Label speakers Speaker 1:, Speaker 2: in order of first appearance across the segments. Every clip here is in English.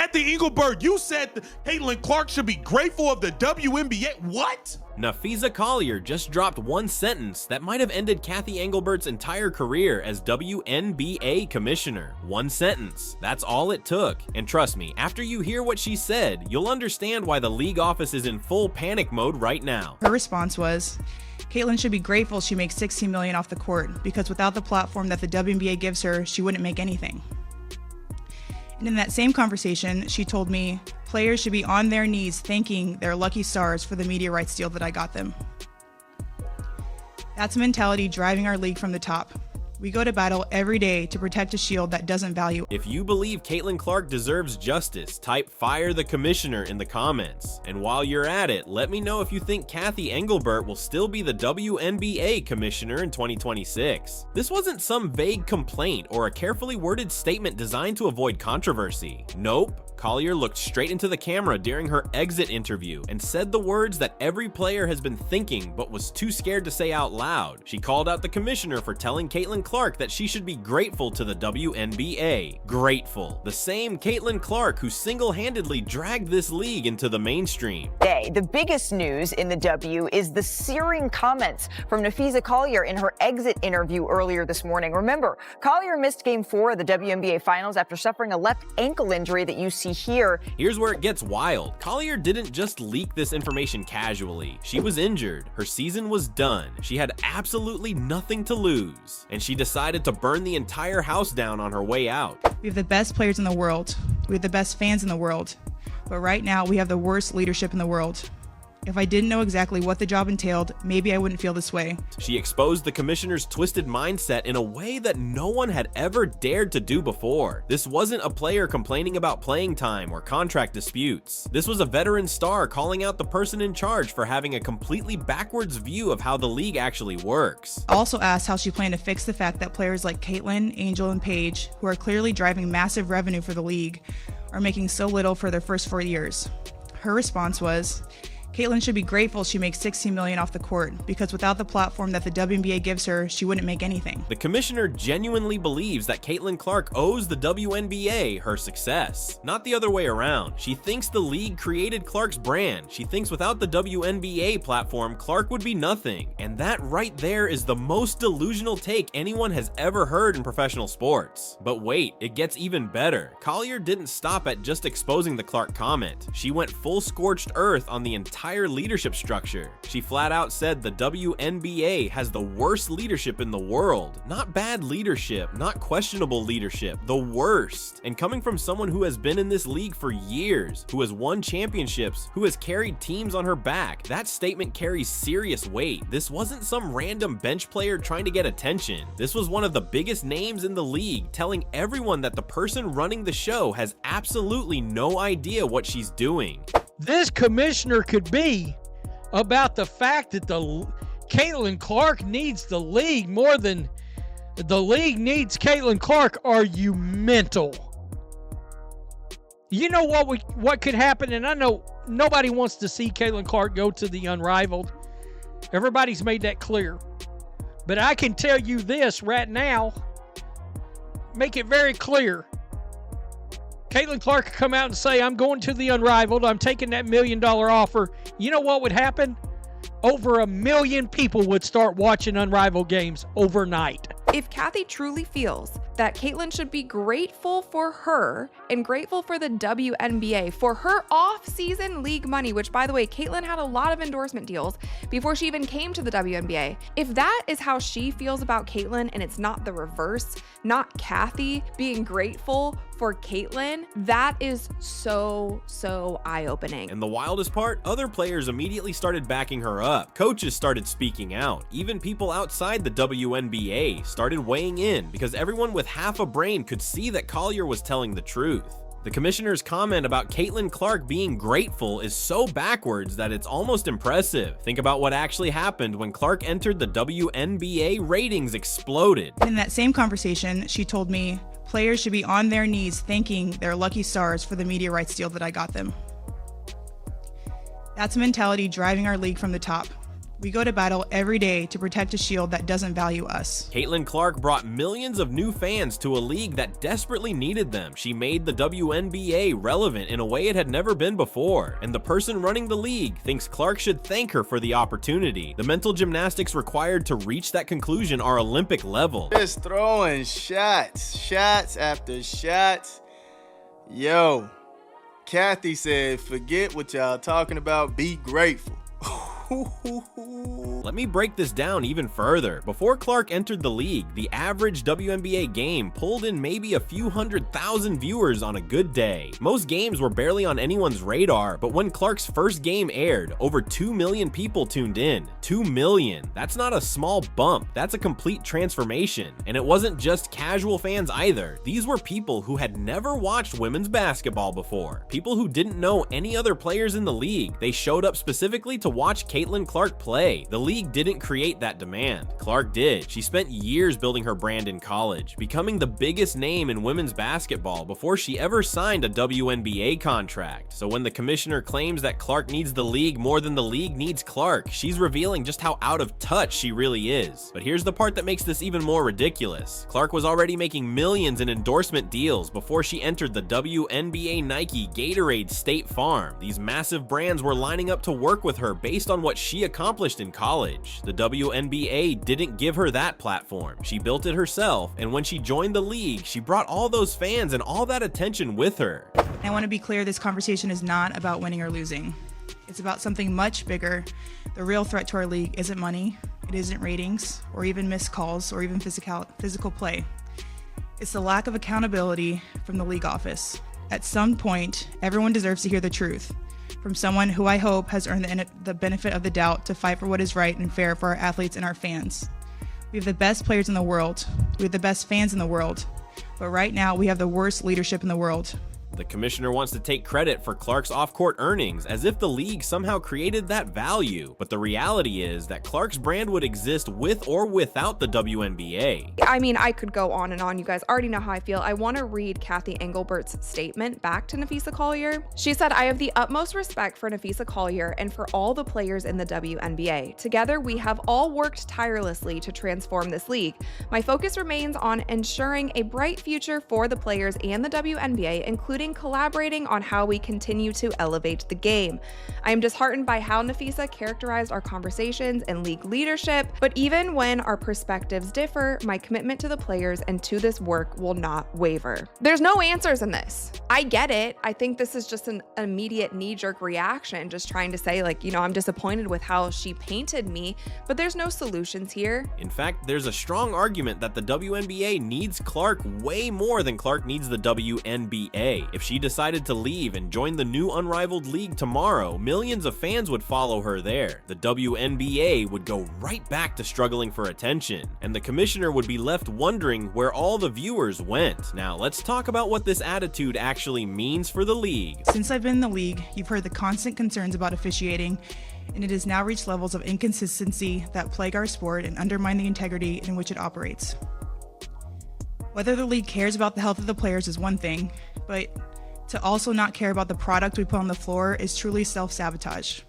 Speaker 1: Kathy Engelbert, you said Caitlin Clark should be grateful of the WNBA. What?
Speaker 2: Napheesa Collier just dropped one sentence that might have ended Kathy Engelbert's entire career as WNBA commissioner. One sentence. That's all it took. And trust me, after you hear what she said, you'll understand why the league office is in full panic mode right now.
Speaker 3: Her response was, Caitlin should be grateful she makes $16 million off the court, because without the platform that the WNBA gives her, she wouldn't make anything. And in that same conversation, she told me, players should be on their knees thanking their lucky stars for the media rights deal that I got them. That's a mentality driving our league from the top. We go to battle every day to protect a shield that doesn't value.
Speaker 2: If you believe Caitlin Clark deserves justice, type "fire the commissioner" in the comments. And while you're at it, let me know if you think Kathy Engelbert will still be the WNBA commissioner in 2026. This wasn't some vague complaint or a carefully worded statement designed to avoid controversy. Nope. Collier looked straight into the camera during her exit interview and said the words that every player has been thinking but was too scared to say out loud. She called out the commissioner for telling Caitlin Clark that she should be grateful to the WNBA. Grateful. The same Caitlin Clark who single-handedly dragged this league into the mainstream.
Speaker 4: The biggest news in the W is the searing comments from Napheesa Collier in her exit interview earlier this morning. Remember, Collier missed Game 4 of the WNBA Finals after suffering a left ankle injury that you see here.
Speaker 2: Here's where it gets wild. Collier didn't just leak this information casually. She was injured. Her season was done. She had absolutely nothing to lose. And she decided to burn the entire house down on her way out.
Speaker 3: We have the best players in the world. We have the best fans in the world. But right now, we have the worst leadership in the world. If I didn't know exactly what the job entailed, maybe I wouldn't feel this way.
Speaker 2: She exposed the commissioner's twisted mindset in a way that no one had ever dared to do before. This wasn't a player complaining about playing time or contract disputes. This was a veteran star calling out the person in charge for having a completely backwards view of how the league actually works.
Speaker 3: I also asked how she planned to fix the fact that players like Caitlin, Angel, and Paige, who are clearly driving massive revenue for the league, are making so little for their first 4 years. Her response was, Caitlin should be grateful she makes $16 million off the court, because without the platform that the WNBA gives her, she wouldn't make anything.
Speaker 2: The commissioner genuinely believes that Caitlin Clark owes the WNBA her success, not the other way around. She thinks the league created Clark's brand. She thinks without the WNBA platform, Clark would be nothing. And that right there is the most delusional take anyone has ever heard in professional sports. But wait, it gets even better. Collier didn't stop at just exposing the Clark comment. She went full scorched earth on the entire leadership structure. She flat out said the WNBA has the worst leadership in the world. Not bad leadership, not questionable leadership, the worst. And coming from someone who has been in this league for years, who has won championships, who has carried teams on her back, that statement carries serious weight. This wasn't some random bench player trying to get attention. This was one of the biggest names in the league telling everyone that the person running the show has absolutely no idea what she's doing.
Speaker 5: This commissioner could be about the fact that Caitlin Clark needs the league more than the league needs Caitlin Clark. Are you mental? You know what could happen, and I know nobody wants to see Caitlin Clark go to the Unrivaled. Everybody's made that clear. But I can tell you this right now, make it very clear. Caitlin Clark could come out and say, I'm going to the Unrivaled, I'm taking that $1 million offer. You know what would happen? Over 1 million people would start watching Unrivaled games overnight.
Speaker 6: If Kathy truly feels that Caitlin should be grateful for her and grateful for the WNBA for her off-season league money, which, by the way, Caitlin had a lot of endorsement deals before she even came to the WNBA. If that is how she feels about Caitlin and it's not the reverse, not Kathy being grateful for Caitlin, that is so eye-opening.
Speaker 2: And the wildest part, other players immediately started backing her up. Coaches started speaking out. Even people outside the WNBA started weighing in because everyone with half a brain could see that Collier was telling the truth. The commissioner's comment about Caitlin Clark being grateful is so backwards that it's almost impressive. Think about what actually happened when Clark entered the WNBA. Ratings exploded.
Speaker 3: In that same conversation, she told me, players should be on their knees thanking their lucky stars for the media rights deal that I got them. That's a mentality driving our league from the top. We go to battle every day to protect a shield that doesn't value us.
Speaker 2: Caitlin Clark brought millions of new fans to a league that desperately needed them. She made the WNBA relevant in a way it had never been before, and the person running the league thinks Clark should thank her for the opportunity. The mental gymnastics required to reach that conclusion are Olympic level.
Speaker 7: Just throwing shots after shots. Yo, Kathy said, forget what y'all talking about, be grateful.
Speaker 2: Let me break this down even further. Before Clark entered the league, the average WNBA game pulled in maybe a few 100,000 viewers on a good day. Most games were barely on anyone's radar, but when Clark's first game aired, over 2 million people tuned in. 2 million. That's not a small bump, that's a complete transformation. And it wasn't just casual fans either. These were people who had never watched women's basketball before. People who didn't know any other players in the league. They showed up specifically to watch Caitlin Clark play. The league didn't create that demand. Clark did. She spent years building her brand in college, becoming the biggest name in women's basketball before she ever signed a WNBA contract. So when the commissioner claims that Clark needs the league more than the league needs Clark, she's revealing just how out of touch she really is. But here's the part that makes this even more ridiculous. Clark was already making millions in endorsement deals before she entered the WNBA, Nike, Gatorade, State Farm. These massive brands were lining up to work with her based on what she accomplished in college. The WNBA didn't give her that platform. She built it herself, and when she joined the league, she brought all those fans and all that attention with her.
Speaker 3: I want to be clear, this conversation is not about winning or losing. It's about something much bigger. The real threat to our league isn't money, it isn't ratings, or even missed calls, or even physical play. It's the lack of accountability from the league office. At some point, everyone deserves to hear the truth from someone who I hope has earned the benefit of the doubt to fight for what is right and fair for our athletes and our fans. We have the best players in the world. We have the best fans in the world. But right now, we have the worst leadership in the world.
Speaker 2: The commissioner wants to take credit for Clark's off-court earnings as if the league somehow created that value. But the reality is that Clark's brand would exist with or without the WNBA.
Speaker 6: I mean, I could go on and on. You guys already know how I feel. I want to read Kathy Engelbert's statement back to Napheesa Collier. She said, "I have the utmost respect for Napheesa Collier and for all the players in the WNBA. Together, we have all worked tirelessly to transform this league. My focus remains on ensuring a bright future for the players and the WNBA, including collaborating on how we continue to elevate the game. I am disheartened by how Napheesa characterized our conversations and league leadership, but even when our perspectives differ, my commitment to the players and to this work will not waver." There's no answers in this. I get it. I think this is just an immediate knee-jerk reaction, just trying to say, like, you know, I'm disappointed with how she painted me, but there's no solutions here.
Speaker 2: In fact, there's a strong argument that the WNBA needs Clark way more than Clark needs the WNBA. If she decided to leave and join the new unrivaled league tomorrow, millions of fans would follow her there. The WNBA would go right back to struggling for attention, and the commissioner would be left wondering where all the viewers went. Now, let's talk about what this attitude actually means for the league.
Speaker 3: Since I've been in the league, you've heard the constant concerns about officiating, and it has now reached levels of inconsistency that plague our sport and undermine the integrity in which it operates. Whether the league cares about the health of the players is one thing, but to also not care about the product we put on the floor is truly self-sabotage.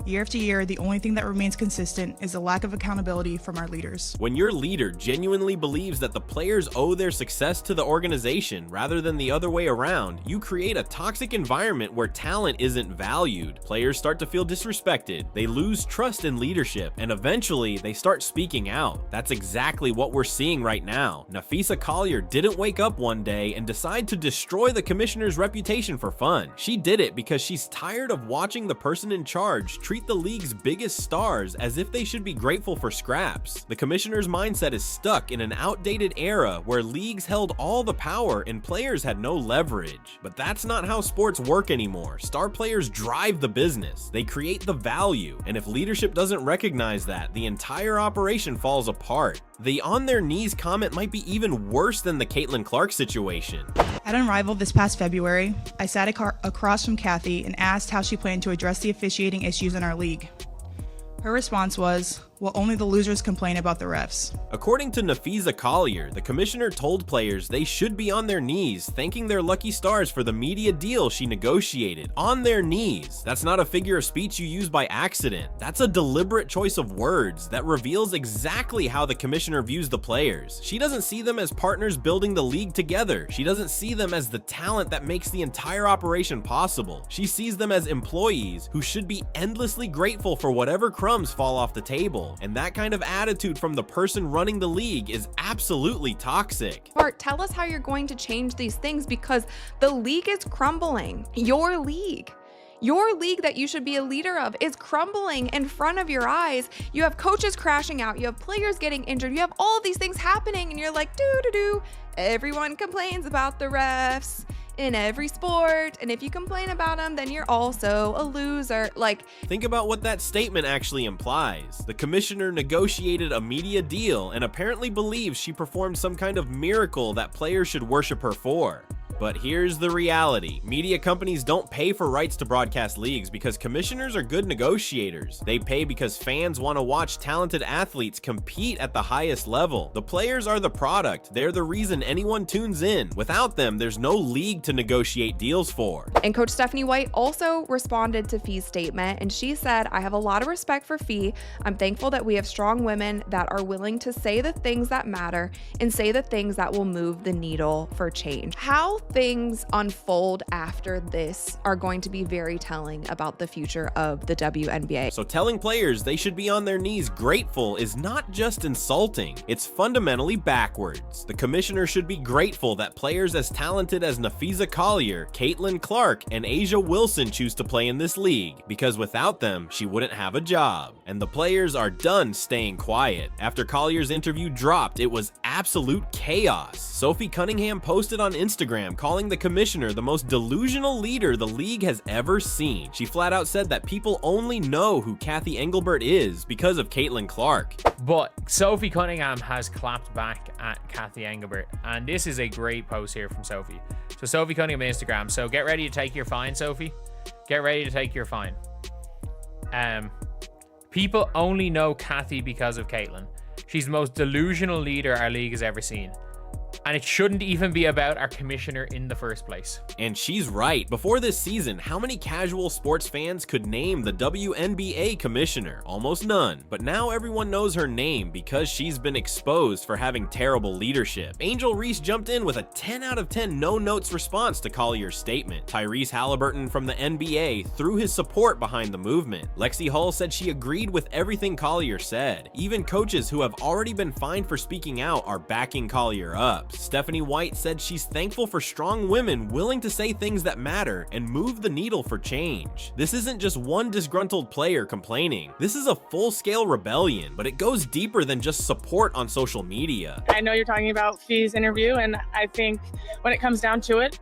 Speaker 3: Year after year, the only thing that remains consistent is the lack of accountability from our leaders.
Speaker 2: When your leader genuinely believes that the players owe their success to the organization rather than the other way around, you create a toxic environment where talent isn't valued. Players start to feel disrespected, they lose trust in leadership, and eventually they start speaking out. That's exactly what we're seeing right now. Napheesa Collier didn't wake up one day and decide to destroy the commissioner's reputation for fun. She did it because she's tired of watching the person in charge treat the league's biggest stars as if they should be grateful for scraps. The commissioner's mindset is stuck in an outdated era where leagues held all the power and players had no leverage. But that's not how sports work anymore. Star players drive the business. They create the value. And if leadership doesn't recognize that, the entire operation falls apart. The on their knees comment might be even worse than the Caitlin Clark situation.
Speaker 3: At Unrivaled this past February, I sat across from Kathy and asked how she planned to address the officiating issues in our league. Her response was, while only the losers complain about the refs.
Speaker 2: According to Napheesa Collier, the commissioner told players they should be on their knees thanking their lucky stars for the media deal she negotiated. On their knees. That's not a figure of speech you use by accident. That's a deliberate choice of words that reveals exactly how the commissioner views the players. She doesn't see them as partners building the league together. She doesn't see them as the talent that makes the entire operation possible. She sees them as employees who should be endlessly grateful for whatever crumbs fall off the table. And that kind of attitude from the person running the league is absolutely toxic.
Speaker 6: Bart, tell us how you're going to change these things, because the league is crumbling. Your league that you should be a leader of is crumbling in front of your eyes. You have coaches crashing out, you have players getting injured, you have all these things happening, and you're like, everyone complains about the refs in every sport, and if you complain about them, then you're also a loser.
Speaker 2: Think about what that statement actually implies. The commissioner negotiated a media deal and apparently believes she performed some kind of miracle that players should worship her for. But here's the reality. Media companies don't pay for rights to broadcast leagues because commissioners are good negotiators. They pay because fans want to watch talented athletes compete at the highest level. The players are the product. They're the reason anyone tunes in. Without them, there's no league to negotiate deals for.
Speaker 6: And Coach Stephanie White also responded to Fee's statement, and she said, I have a lot of respect for Fee. I'm thankful that we have strong women that are willing to say the things that matter and say the things that will move the needle for change. How things unfold after this are going to be very telling about the future of the WNBA.
Speaker 2: So telling players they should be on their knees grateful is not just insulting, it's fundamentally backwards. The commissioner should be grateful that players as talented as Napheesa Collier, Caitlin Clark, and A'ja Wilson choose to play in this league, because without them, she wouldn't have a job. And the players are done staying quiet. After Collier's interview dropped, it was absolute chaos. Sophie Cunningham posted on Instagram calling the commissioner the most delusional leader the league has ever seen. She flat out said that people only know who Kathy Engelbert is because of Caitlin Clark.
Speaker 8: But Sophie Cunningham has clapped back at Kathy Engelbert, and this is a great post here from Sophie. So Sophie Cunningham on Instagram. So get ready to take your fine, Sophie. Get ready to take your fine. People only know Kathy because of Caitlin. She's the most delusional leader our league has ever seen. And it shouldn't even be about our commissioner in the first place.
Speaker 2: And she's right. Before this season, how many casual sports fans could name the WNBA commissioner? Almost none. But now everyone knows her name because she's been exposed for having terrible leadership. Angel Reese jumped in with a 10 out of 10 no-notes response to Collier's statement. Tyrese Halliburton from the NBA threw his support behind the movement. Lexi Hull said she agreed with everything Collier said. Even coaches who have already been fined for speaking out are backing Collier up. Stephanie White said she's thankful for strong women willing to say things that matter and move the needle for change. This isn't just one disgruntled player complaining. This is a full-scale rebellion, but it goes deeper than just support on social media.
Speaker 9: I know you're talking about Fee's interview, and I think when it comes down to it,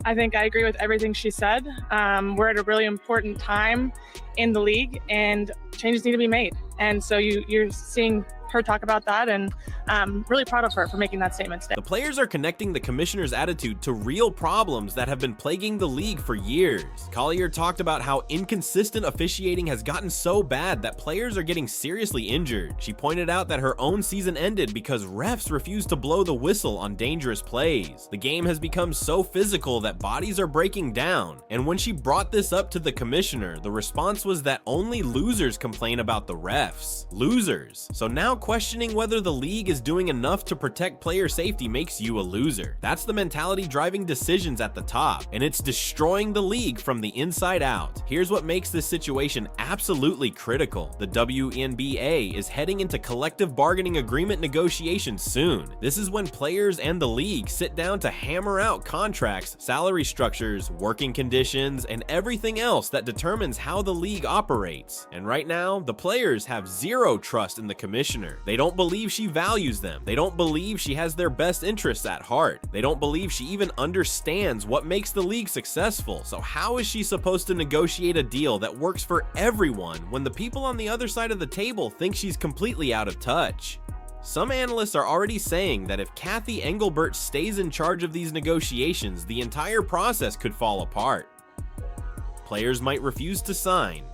Speaker 9: I think I agree with everything she said. We're at a really important time in the league, and changes need to be made. And so you're seeing her talk about that, and I'm really proud of her for making that statement today.
Speaker 2: The players are connecting the commissioner's attitude to real problems that have been plaguing the league for years. Collier talked about how inconsistent officiating has gotten so bad that players are getting seriously injured. She pointed out that her own season ended because refs refused to blow the whistle on dangerous plays. The game has become so physical that bodies are breaking down. And when she brought this up to the commissioner, the response was that only losers complain about the refs. Losers. So now questioning whether the league is doing enough to protect player safety makes you a loser. That's the mentality driving decisions at the top, and it's destroying the league from the inside out. Here's what makes this situation absolutely critical. The WNBA is heading into collective bargaining agreement negotiations soon. This is when players and the league sit down to hammer out contracts, salary structures, working conditions, and everything else that determines how the league operates. And right now, the players have zero trust in the commissioner. They don't believe she values them. They don't believe she has their best interests at heart. They don't believe she even understands what makes the league successful. So how is she supposed to negotiate a deal that works for everyone when the people on the other side of the table think she's completely out of touch? Some analysts are already saying that if Kathy Engelbert stays in charge of these negotiations, the entire process could fall apart. Players might refuse to sign.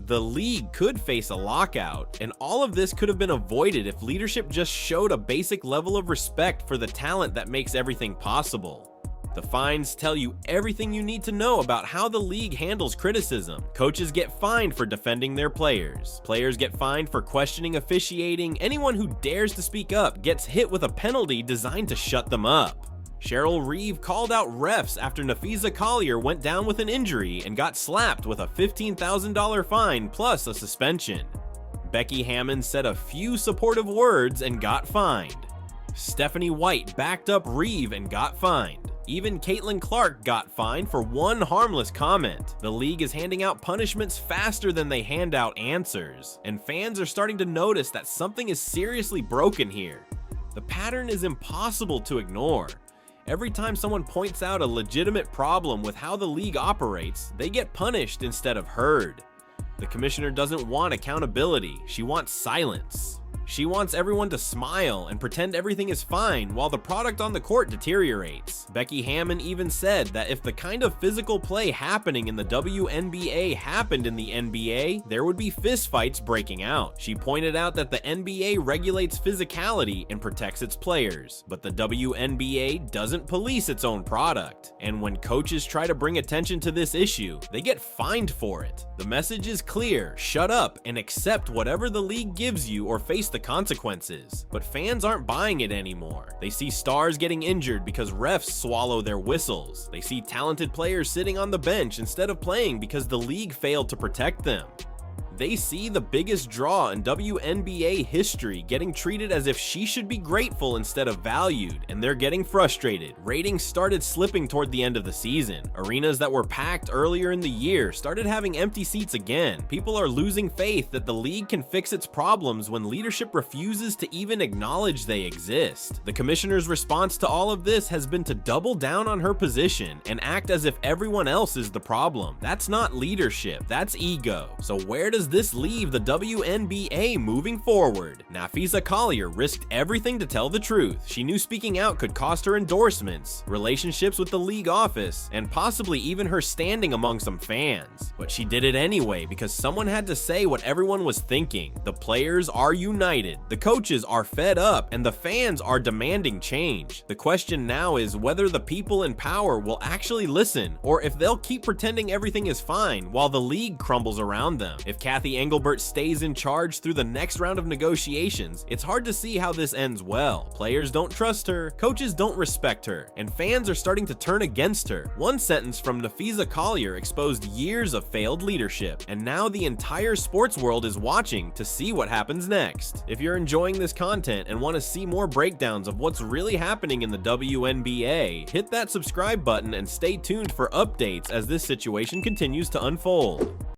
Speaker 2: The league could face a lockout, and all of this could have been avoided if leadership just showed a basic level of respect for the talent that makes everything possible. The fines tell you everything you need to know about how the league handles criticism. Coaches get fined for defending their players. Players get fined for questioning officiating. Anyone who dares to speak up gets hit with a penalty designed to shut them up. Cheryl Reeve called out refs after Napheesa Collier went down with an injury and got slapped with a $15,000 fine plus a suspension. Becky Hammon said a few supportive words and got fined. Stephanie White backed up Reeve and got fined. Even Caitlin Clark got fined for one harmless comment. The league is handing out punishments faster than they hand out answers, and fans are starting to notice that something is seriously broken here. The pattern is impossible to ignore. Every time someone points out a legitimate problem with how the league operates, they get punished instead of heard. The commissioner doesn't want accountability, she wants silence. She wants everyone to smile and pretend everything is fine while the product on the court deteriorates. Becky Hammon even said that if the kind of physical play happening in the WNBA happened in the NBA, there would be fistfights breaking out. She pointed out that the NBA regulates physicality and protects its players, but the WNBA doesn't police its own product. And when coaches try to bring attention to this issue, they get fined for it. The message is clear: shut up and accept whatever the league gives you or face the consequences. But fans aren't buying it anymore. They see stars getting injured because refs swallow their whistles. They see talented players sitting on the bench instead of playing because the league failed to protect them. They see the biggest draw in WNBA history getting treated as if she should be grateful instead of valued, and they're getting frustrated. Ratings started slipping toward the end of the season. Arenas that were packed earlier in the year started having empty seats again. People are losing faith that the league can fix its problems when leadership refuses to even acknowledge they exist. The commissioner's response to all of this has been to double down on her position and act as if everyone else is the problem. That's not leadership, that's ego. So where does this leave the WNBA moving forward? Napheesa Collier risked everything to tell the truth. She knew speaking out could cost her endorsements, relationships with the league office, and possibly even her standing among some fans. But she did it anyway because someone had to say what everyone was thinking. The players are united, the coaches are fed up, and the fans are demanding change. The question now is whether the people in power will actually listen, or if they'll keep pretending everything is fine while the league crumbles around them. If Kathy Engelbert stays in charge through the next round of negotiations, it's hard to see how this ends well. Players don't trust her, coaches don't respect her, and fans are starting to turn against her. One sentence from Napheesa Collier exposed years of failed leadership, and now the entire sports world is watching to see what happens next. If you're enjoying this content and want to see more breakdowns of what's really happening in the WNBA, hit that subscribe button and stay tuned for updates as this situation continues to unfold.